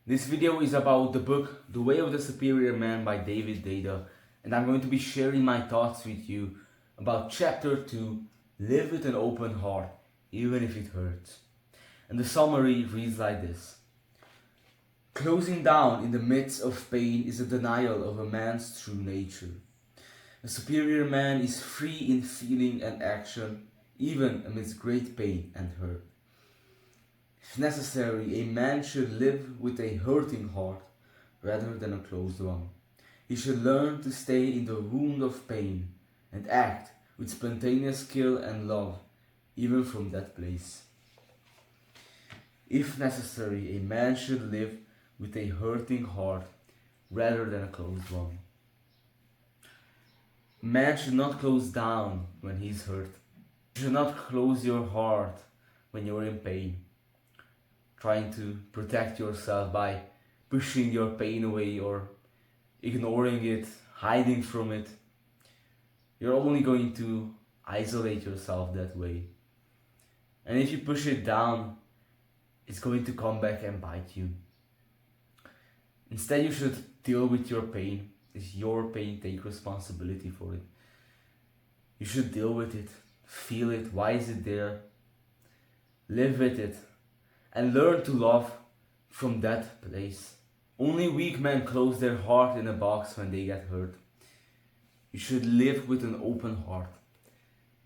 This video is about the book The Way of the Superior Man by David Deida, and I'm going to be sharing my thoughts with you about chapter 2, Live with an Open Heart, even if it hurts. And the summary reads like this. Closing down in the midst of pain is a denial of a man's true nature. A superior man is free in feeling and action, even amidst great pain and hurt. If necessary, a man should live with a hurting heart rather than a closed one. He should learn to stay in the wound of pain and act with spontaneous skill and love, even from that place. If necessary, a man should live with a hurting heart rather than a closed one. A man should not close down when he is hurt. You should not close your heart when you're in pain, trying to protect yourself by pushing your pain away or ignoring it, hiding from it. You're only going to isolate yourself that way. And if you push it down, it's going to come back and bite you. Instead, you should deal with your pain. It's your pain, take responsibility for it. You should deal with it, feel it, why is it there? Live with it, and learn to love from that place. Only weak men close their heart in a box when they get hurt. You should live with an open heart,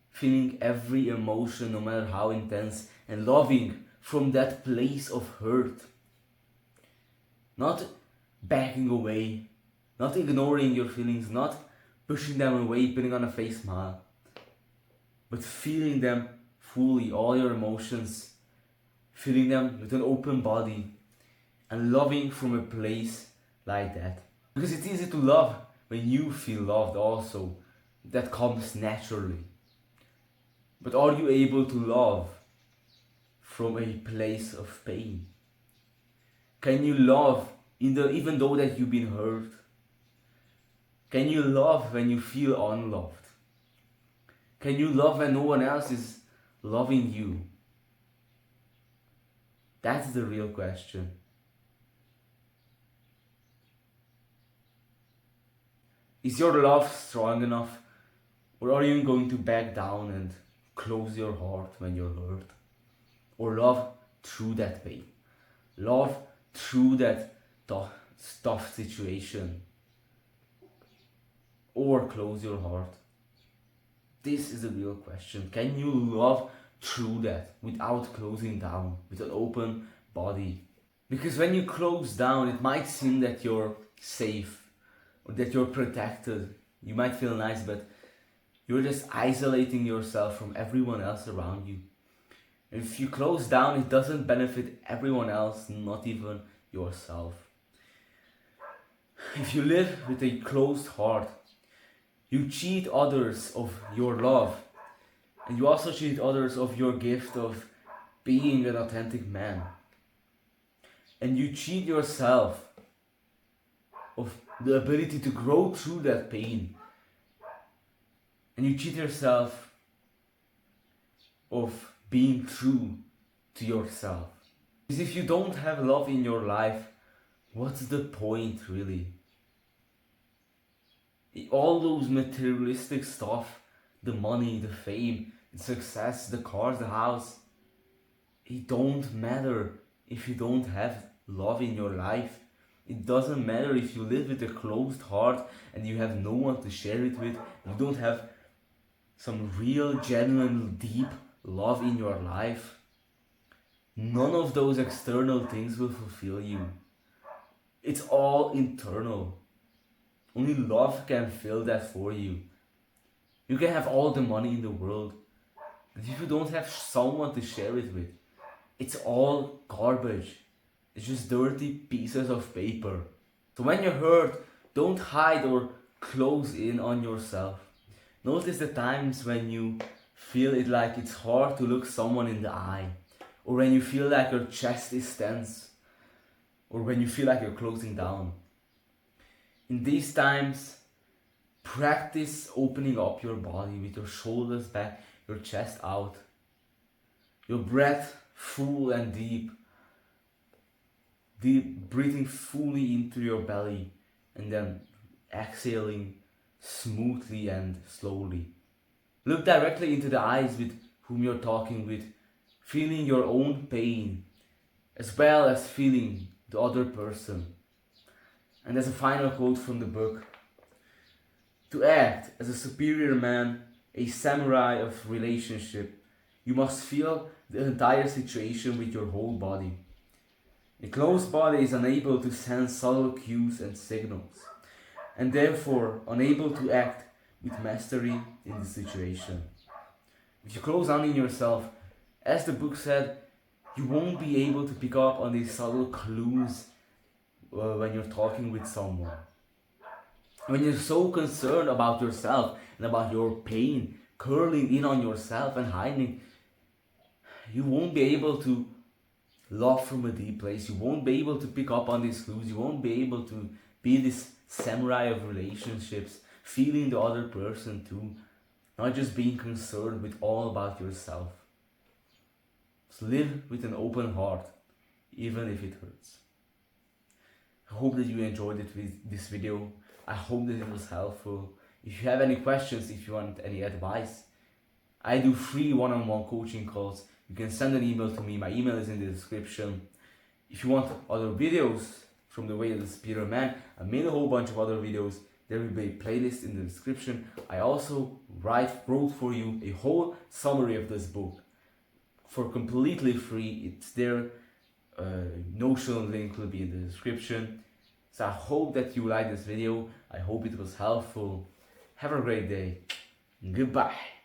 feeling every emotion, no matter how intense, and loving from that place of hurt. Not backing away, not ignoring your feelings, not pushing them away, putting on a fake smile, but feeling them fully, all your emotions, feeling them with an open body, and loving from a place like that. Because it's easy to love when you feel loved also. That comes naturally. But are you able to love from a place of pain? Can you love even though that you've been hurt? Can you love when you feel unloved? Can you love when no one else is loving you? That's the real question. Is your love strong enough, or are you going to back down and close your heart when you're hurt? Or love through that pain? Love through that tough situation? Or close your heart? This is the real question. Can you love through that without closing down, with an open body? Because when you close down, it might seem that you're safe or that you're protected. You might feel nice, but you're just isolating yourself from everyone else around you. If you close down, it doesn't benefit everyone else, not even yourself. If you live with a closed heart, you cheat others of your love, and you also cheat others of your gift of being an authentic man. And you cheat yourself of the ability to grow through that pain. And you cheat yourself of being true to yourself. Because if you don't have love in your life, what's the point really? All those materialistic stuff, the money, the fame, the success, the cars, the house, it don't matter if you don't have love in your life. It doesn't matter if you live with a closed heart and you have no one to share it with. You don't have some real, genuine, deep love in your life. None of those external things will fulfill you. It's all internal. Only love can fill that for you. You can have all the money in the world, but if you don't have someone to share it with, it's all garbage. It's just dirty pieces of paper. So when you're hurt, don't hide or close in on yourself. Notice the times when you feel it like it's hard to look someone in the eye, or when you feel like your chest is tense, or when you feel like you're closing down. In these times, practice opening up your body with your shoulders back, your chest out, your breath full and deep, deep breathing fully into your belly and then exhaling smoothly and slowly. Look directly into the eyes with whom you're talking with, feeling your own pain as well as feeling the other person. And there's a final quote from the book: to act as a superior man, a samurai of relationship, you must feel the entire situation with your whole body. A closed body is unable to sense subtle cues and signals, and therefore unable to act with mastery in the situation. If you close down in yourself, as the book said, you won't be able to pick up on these subtle clues when you're talking with someone. When you're so concerned about yourself and about your pain curling in on yourself and hiding, you won't be able to love from a deep place. You won't be able to pick up on these clues. You won't be able to be this samurai of relationships, feeling the other person too, not just being concerned with all about yourself. So live with an open heart, even if it hurts. I hope that you enjoyed it with this video. I hope that it was helpful. If you have any questions, if you want any advice, I do free one-on-one coaching calls. You can send an email to me. My email is in the description. If you want other videos from the Way of the Superior Man, I made a whole bunch of other videos. There will be a playlist in the description. I also wrote for you a whole summary of this book for completely free. It's there. Notion link will be in the description. So I hope that you like this video. I hope it was helpful. Have a great day. Goodbye.